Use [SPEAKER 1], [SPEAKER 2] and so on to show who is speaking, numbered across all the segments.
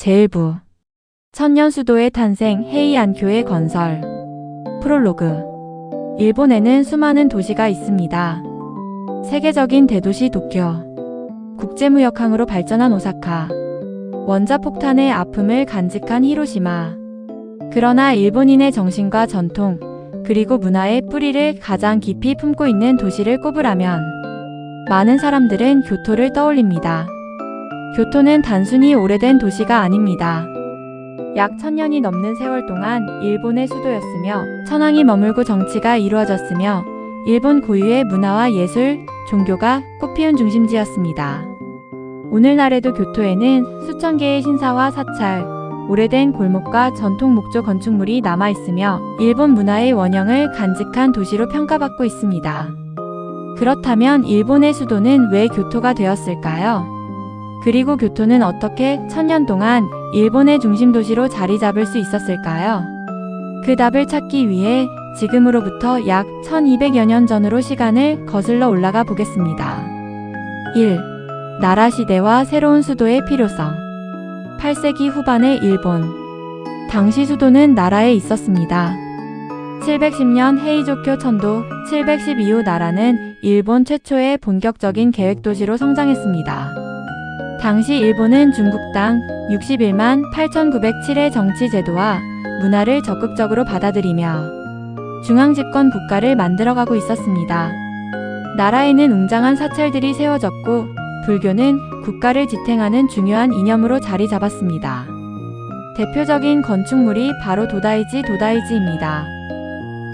[SPEAKER 1] 제1부 천년 수도의 탄생 헤이안쿄의 건설. 프롤로그. 일본에는 수많은 도시가 있습니다. 세계적인 대도시 도쿄, 국제무역항으로 발전한 오사카, 원자폭탄의 아픔을 간직한 히로시마. 그러나 일본인의 정신과 전통, 그리고 문화의 뿌리를 가장 깊이 품고 있는 도시를 꼽으라면 많은 사람들은 교토를 떠올립니다. 교토는 단순히 오래된 도시가 아닙니다. 약 1000년이 넘는 세월 동안 일본의 수도였으며 천황이 머물고 정치가 이루어졌으며 일본 고유의 문화와 예술, 종교가 꽃피운 중심지였습니다. 오늘날에도 교토에는 수천 개의 신사와 사찰, 오래된 골목과 전통 목조 건축물이 남아있으며 일본 문화의 원형을 간직한 도시로 평가받고 있습니다. 그렇다면 일본의 수도는 왜 교토가 되었을까요? 그리고 교토는 어떻게 1000년 동안 일본의 중심 도시로 자리 잡을 수 있었을까요? 그 답을 찾기 위해 지금으로부터 약 1200여 년 전으로 시간을 거슬러 올라가 보겠습니다. 1. 나라 시대와 새로운 수도의 필요성. 8세기 후반의 일본. 당시 수도는 나라에 있었습니다. 710년 헤이조쿄 천도, 710 이후 나라는 일본 최초의 본격적인 계획도시로 성장했습니다. 당시 일본은 중국 땅 61만 8907의 정치 제도와 문화를 적극적으로 받아들이며 중앙집권 국가를 만들어가고 있었습니다. 나라에는 웅장한 사찰들이 세워졌고 불교는 국가를 지탱하는 중요한 이념으로 자리 잡았습니다. 대표적인 건축물이 바로 도다이지입니다.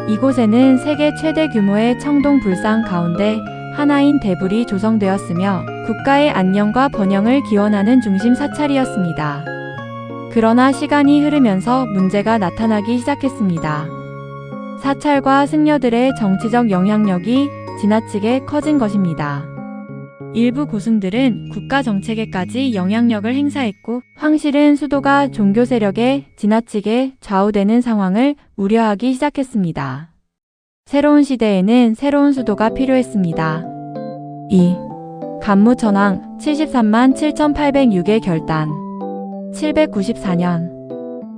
[SPEAKER 1] 이곳에는 세계 최대 규모의 청동 불상 가운데 하나인 대불이 조성되었으며 국가의 안녕과 번영을 기원하는 중심 사찰이었습니다. 그러나 시간이 흐르면서 문제가 나타나기 시작했습니다. 사찰과 승려들의 정치적 영향력이 지나치게 커진 것입니다. 일부 고승들은 국가 정책에까지 영향력을 행사했고 황실은 수도가 종교 세력에 지나치게 좌우되는 상황을 우려하기 시작했습니다. 새로운 시대에는 새로운 수도가 필요했습니다. 2. 간무천황 73만 7806의 결단. 794년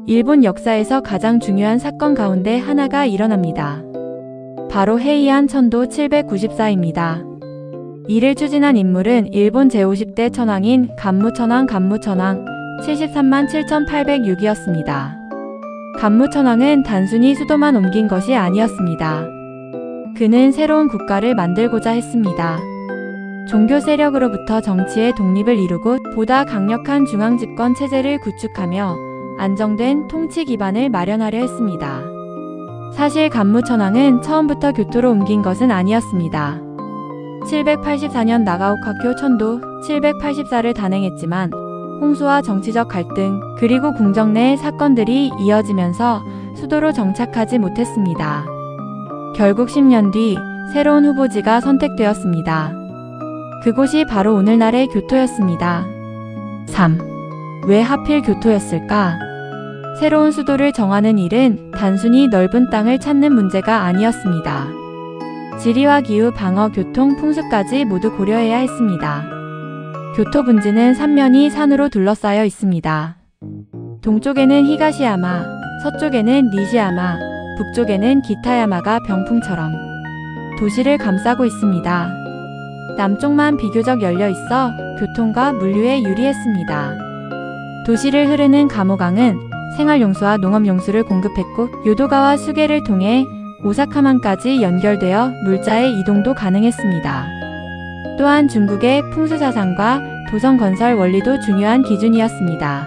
[SPEAKER 1] 일본 역사에서 가장 중요한 사건 가운데 하나가 일어납니다. 바로 헤이안 천도 794입니다. 이를 추진한 인물은 일본 제50대 천황인 간무천황 73만 7806이었습니다. 간무천황은 단순히 수도만 옮긴 것이 아니었습니다. 그는 새로운 국가를 만들고자 했습니다. 종교 세력으로부터 정치의 독립을 이루고 보다 강력한 중앙집권 체제를 구축하며 안정된 통치 기반을 마련하려 했습니다. 사실 간무천황은 처음부터 교토로 옮긴 것은 아니었습니다. 784년 나가오카쿄 천도 784를 단행했지만 홍수와 정치적 갈등 그리고 궁정 내 사건들이 이어지면서 수도로 정착하지 못했습니다. 결국 10년 뒤 새로운 후보지가 선택되었습니다. 그곳이 바로 오늘날의 교토였습니다. 3. 왜 하필 교토였을까? 새로운 수도를 정하는 일은 단순히 넓은 땅을 찾는 문제가 아니었습니다. 지리와 기후, 방어, 교통, 풍수까지 모두 고려해야 했습니다. 교토 분지는 3면이 산으로 둘러싸여 있습니다. 동쪽에는 히가시야마, 서쪽에는 니시야마, 북쪽에는 기타야마가 병풍처럼 도시를 감싸고 있습니다. 남쪽만 비교적 열려 있어 교통과 물류에 유리했습니다. 도시를 흐르는 가모강은 생활용수와 농업용수를 공급했고 요도가와 수계를 통해 오사카만까지 연결되어 물자의 이동도 가능했습니다. 또한 중국의 풍수사상과 도성 건설 원리도 중요한 기준이었습니다.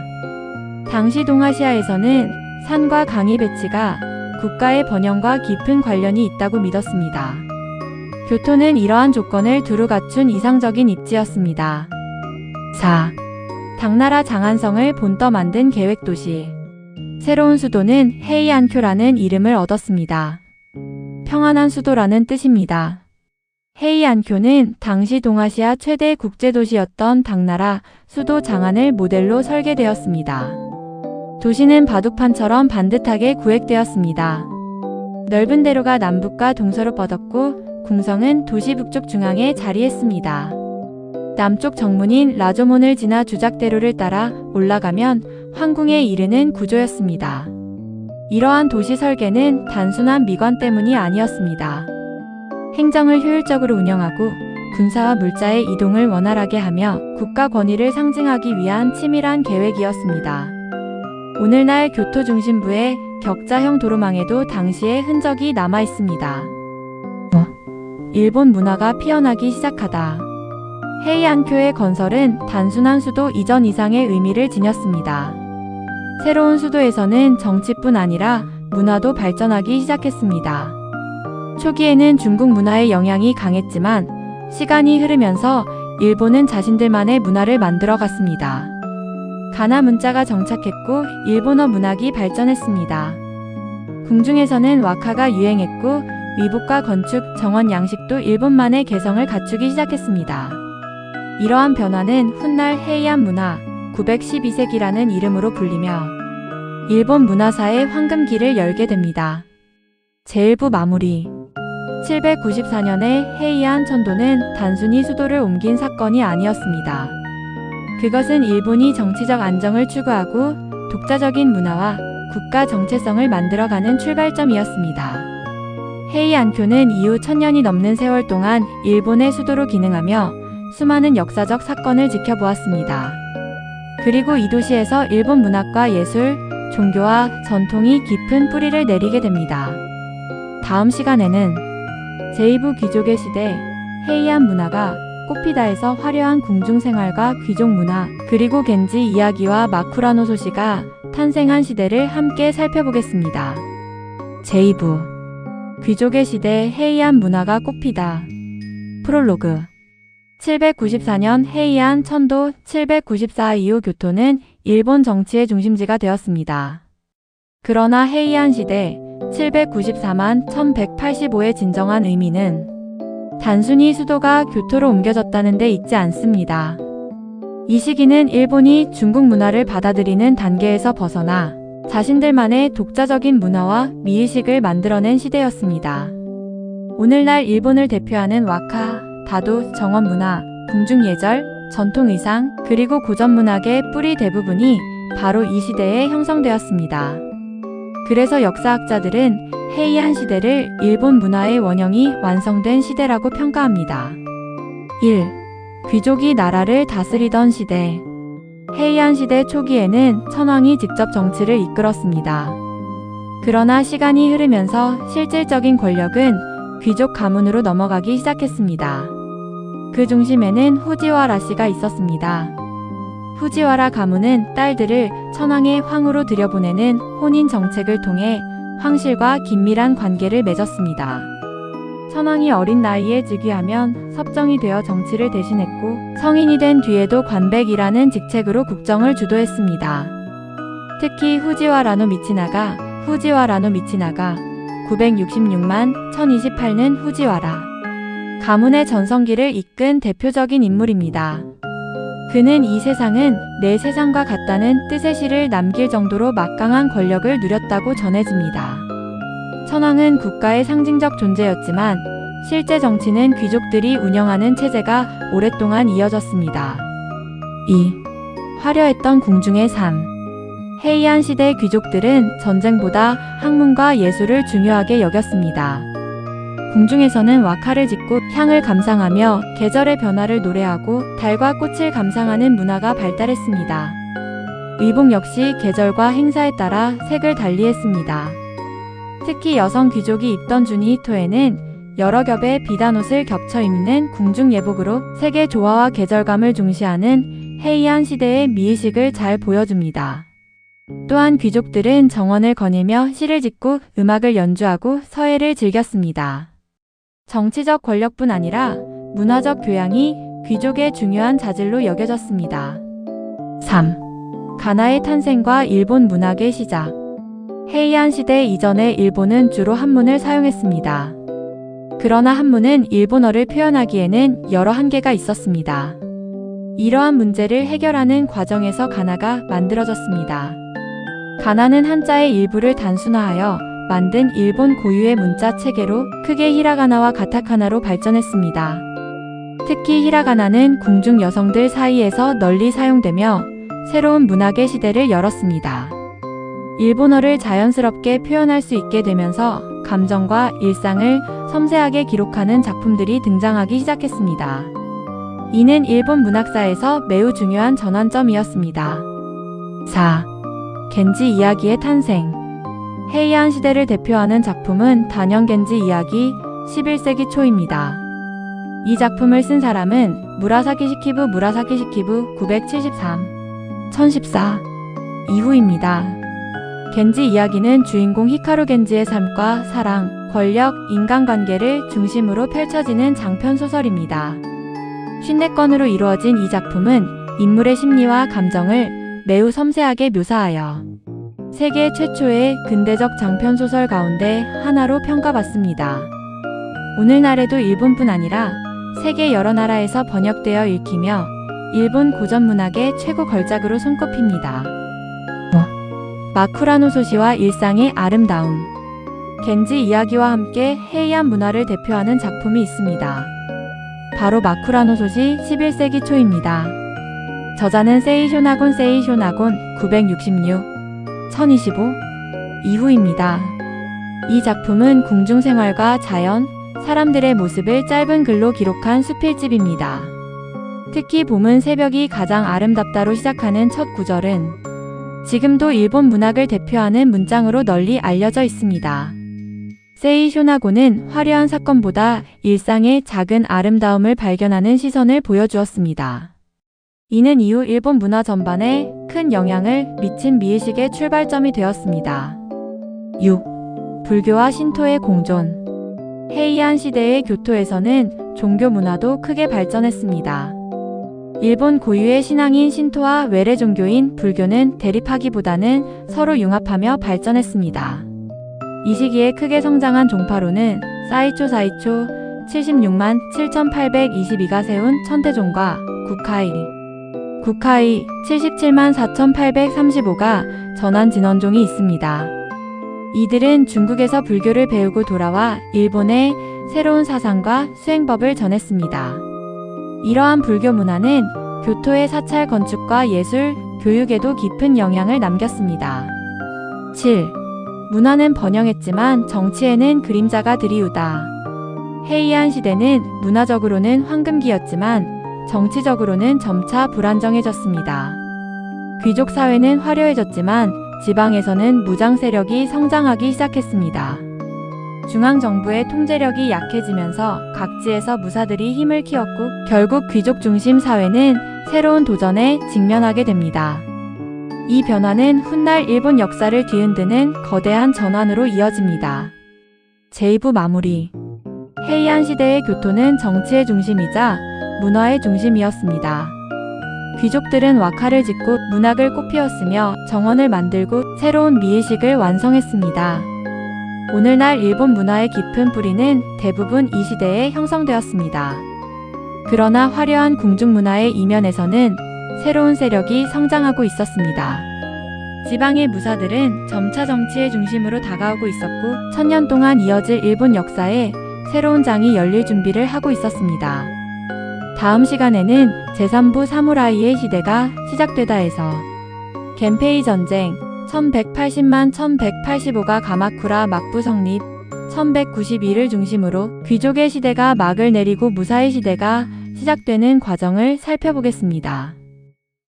[SPEAKER 1] 당시 동아시아에서는 산과 강의 배치가 국가의 번영과 깊은 관련이 있다고 믿었습니다. 교토는 이러한 조건을 두루 갖춘 이상적인 입지였습니다. 4. 당나라 장안성을 본떠 만든 계획도시. 새로운 수도는 헤이안쿄라는 이름을 얻었습니다. 평안한 수도라는 뜻입니다. 헤이안쿄는 당시 동아시아 최대 국제도시였던 당나라 수도 장안을 모델로 설계되었습니다. 도시는 바둑판처럼 반듯하게 구획되었습니다. 넓은 대로가 남북과 동서로 뻗었고 궁성은 도시 북쪽 중앙에 자리했습니다. 남쪽 정문인 라조문을 지나 주작대로를 따라 올라가면 황궁에 이르는 구조였습니다. 이러한 도시 설계는 단순한 미관 때문이 아니었습니다. 행정을 효율적으로 운영하고 군사와 물자의 이동을 원활하게 하며 국가 권위를 상징하기 위한 치밀한 계획이었습니다. 오늘날 교토중심부의 격자형 도로망에도 당시의 흔적이 남아 있습니다. 일본 문화가 피어나기 시작하다. 헤이안쿄의 건설은 단순한 수도 이전 이상의 의미를 지녔습니다. 새로운 수도에서는 정치뿐 아니라 문화도 발전하기 시작했습니다. 초기에는 중국 문화의 영향이 강했지만 시간이 흐르면서 일본은 자신들만의 문화를 만들어 갔습니다. 가나 문자가 정착했고 일본어 문학이 발전했습니다. 궁중에서는 와카가 유행했고 위복과 건축, 정원 양식도 일본만의 개성을 갖추기 시작했습니다. 이러한 변화는 훗날 헤이안 문화 912세기라는 이름으로 불리며 일본 문화사의 황금기를 열게 됩니다. 제1부 마무리. 794년에 헤이안 천도는 단순히 수도를 옮긴 사건이 아니었습니다. 그것은 일본이 정치적 안정을 추구하고 독자적인 문화와 국가 정체성을 만들어가는 출발점이었습니다. 헤이안쿄는 이후 1000년이 넘는 세월 동안 일본의 수도로 기능하며 수많은 역사적 사건을 지켜보았습니다. 그리고 이 도시에서 일본 문학과 예술, 종교와 전통이 깊은 뿌리를 내리게 됩니다. 다음 시간에는 제2부 귀족의 시대, 헤이안 문화가 꽃피다에서 화려한 궁중생활과 귀족 문화, 그리고 겐지 이야기와 마쿠라노 소시가 탄생한 시대를 함께 살펴보겠습니다. 제2부 귀족의 시대, 헤이안 문화가 꽃피다. 프롤로그. 794년 헤이안 천도, 794 이후 교토는 일본 정치의 중심지가 되었습니다. 그러나 헤이안 시대 794만 1185의 진정한 의미는 단순히 수도가 교토로 옮겨졌다는 데 있지 않습니다. 이 시기는 일본이 중국 문화를 받아들이는 단계에서 벗어나 자신들만의 독자적인 문화와 미의식을 만들어낸 시대였습니다. 오늘날 일본을 대표하는 와카, 다도, 정원 문화, 궁중 예절, 전통 의상, 그리고 고전 문학의 뿌리 대부분이 바로 이 시대에 형성되었습니다. 그래서 역사학자들은 헤이안 시대를 일본 문화의 원형이 완성된 시대라고 평가합니다. 1. 귀족이 나라를 다스리던 시대. 헤이안 시대 초기에는 천황이 직접 정치를 이끌었습니다. 그러나 시간이 흐르면서 실질적인 권력은 귀족 가문으로 넘어가기 시작했습니다. 그 중심에는 후지와라 씨가 있었습니다. 후지와라 가문은 딸들을 천황의 황으로 들여보내는 혼인 정책을 통해 황실과 긴밀한 관계를 맺었습니다. 천황이 어린 나이에 즉위하면 섭정이 되어 정치를 대신했고 성인이 된 뒤에도 관백이라는 직책으로 국정을 주도했습니다. 특히 후지와라노 미치나가 966만 1028는 후지와라 가문의 전성기를 이끈 대표적인 인물입니다. 그는 이 세상은 내 세상과 같다는 뜻의 시를 남길 정도로 막강한 권력을 누렸다고 전해집니다. 천황은 국가의 상징적 존재였지만 실제 정치는 귀족들이 운영하는 체제가 오랫동안 이어졌습니다. 2. 화려했던 궁중의 삶. 헤이안 시대 귀족들은 전쟁보다 학문과 예술을 중요하게 여겼습니다. 궁중에서는 와카를 짓고 향을 감상하며 계절의 변화를 노래하고 달과 꽃을 감상하는 문화가 발달했습니다. 의복 역시 계절과 행사에 따라 색을 달리했습니다. 특히 여성 귀족이 입던 주니히토에는 여러 겹의 비단옷을 겹쳐 입는 궁중 예복으로 색의 조화와 계절감을 중시하는 헤이안 시대의 미의식을 잘 보여줍니다. 또한 귀족들은 정원을 거닐며 시를 짓고 음악을 연주하고 서예를 즐겼습니다. 정치적 권력뿐 아니라 문화적 교양이 귀족의 중요한 자질로 여겨졌습니다. 3. 가나의 탄생과 일본 문학의 시작. 헤이안 시대 이전에 일본은 주로 한문을 사용했습니다. 그러나 한문은 일본어를 표현하기에는 여러 한계가 있었습니다. 이러한 문제를 해결하는 과정에서 가나가 만들어졌습니다. 가나는 한자의 일부를 단순화하여 만든 일본 고유의 문자 체계로 크게 히라가나와 가타카나로 발전했습니다. 특히 히라가나는 궁중 여성들 사이에서 널리 사용되며 새로운 문학의 시대를 열었습니다. 일본어를 자연스럽게 표현할 수 있게 되면서 감정과 일상을 섬세하게 기록하는 작품들이 등장하기 시작했습니다. 이는 일본 문학사에서 매우 중요한 전환점이었습니다. 4. 겐지 이야기의 탄생. 헤이안 시대를 대표하는 작품은 단연 겐지 이야기 11세기 초입니다. 이 작품을 쓴 사람은 무라사키 시키부 973, 1014 이후입니다. 겐지 이야기는 주인공 히카루 겐지의 삶과 사랑, 권력, 인간관계를 중심으로 펼쳐지는 장편 소설입니다. 54건으로 이루어진 이 작품은 인물의 심리와 감정을 매우 섬세하게 묘사하여 세계 최초의 근대적 장편 소설 가운데 하나로 평가받습니다. 오늘날에도 일본뿐 아니라 세계 여러 나라에서 번역되어 읽히며 일본 고전 문학의 최고 걸작으로 손꼽힙니다. 마쿠라노 소시와 일상의 아름다움. 겐지 이야기와 함께 헤이안 문화를 대표하는 작품이 있습니다. 바로 마쿠라노 소시 11세기 초입니다. 저자는 세이쇼나곤 966, 1025 이후입니다. 이 작품은 궁중생활과 자연, 사람들의 모습을 짧은 글로 기록한 수필집입니다. 특히 봄은 새벽이 가장 아름답다로 시작하는 첫 구절은 지금도 일본 문학을 대표하는 문장으로 널리 알려져 있습니다. 세이쇼나고는 화려한 사건보다 일상의 작은 아름다움을 발견하는 시선을 보여주었습니다. 이는 이후 일본 문화 전반에 큰 영향을 미친 미의식의 출발점이 되었습니다. 6. 불교와 신토의 공존. 헤이안 시대의 교토에서는 종교 문화도 크게 발전했습니다. 일본 고유의 신앙인 신토와 외래 종교인 불교는 대립하기보다는 서로 융합하며 발전했습니다. 이 시기에 크게 성장한 종파로는 사이초 76만 7,822가 세운 천태종과 구카이 77만 4,835가 전한 진원종이 있습니다. 이들은 중국에서 불교를 배우고 돌아와 일본에 새로운 사상과 수행법을 전했습니다. 이러한 불교 문화는 교토의 사찰 건축과 예술, 교육에도 깊은 영향을 남겼습니다. 7. 문화는 번영했지만 정치에는 그림자가 드리우다. 헤이안 시대는 문화적으로는 황금기였지만 정치적으로는 점차 불안정해졌습니다. 귀족 사회는 화려해졌지만 지방에서는 무장 세력이 성장하기 시작했습니다. 중앙정부의 통제력이 약해지면서 각지에서 무사들이 힘을 키웠고 결국 귀족 중심 사회는 새로운 도전에 직면하게 됩니다. 이 변화는 훗날 일본 역사를 뒤흔드는 거대한 전환으로 이어집니다. 제2부 마무리. 헤이안 시대의 교토는 정치의 중심이자 문화의 중심이었습니다. 귀족들은 와카를 짓고 문학을 꽃피웠으며 정원을 만들고 새로운 미의식을 완성했습니다. 오늘날 일본 문화의 깊은 뿌리는 대부분 이 시대에 형성되었습니다. 그러나 화려한 궁중문화의 이면에서는 새로운 세력이 성장하고 있었습니다. 지방의 무사들은 점차 정치의 중심으로 다가오고 있었고 천년 동안 이어질 일본 역사에 새로운 장이 열릴 준비를 하고 있었습니다. 다음 시간에는 제3부 사무라이의 시대가 시작되다에서 겐페이 전쟁 1180만 1185가 가마쿠라 막부 성립 1192를 중심으로 귀족의 시대가 막을 내리고 무사의 시대가 시작되는 과정을 살펴보겠습니다.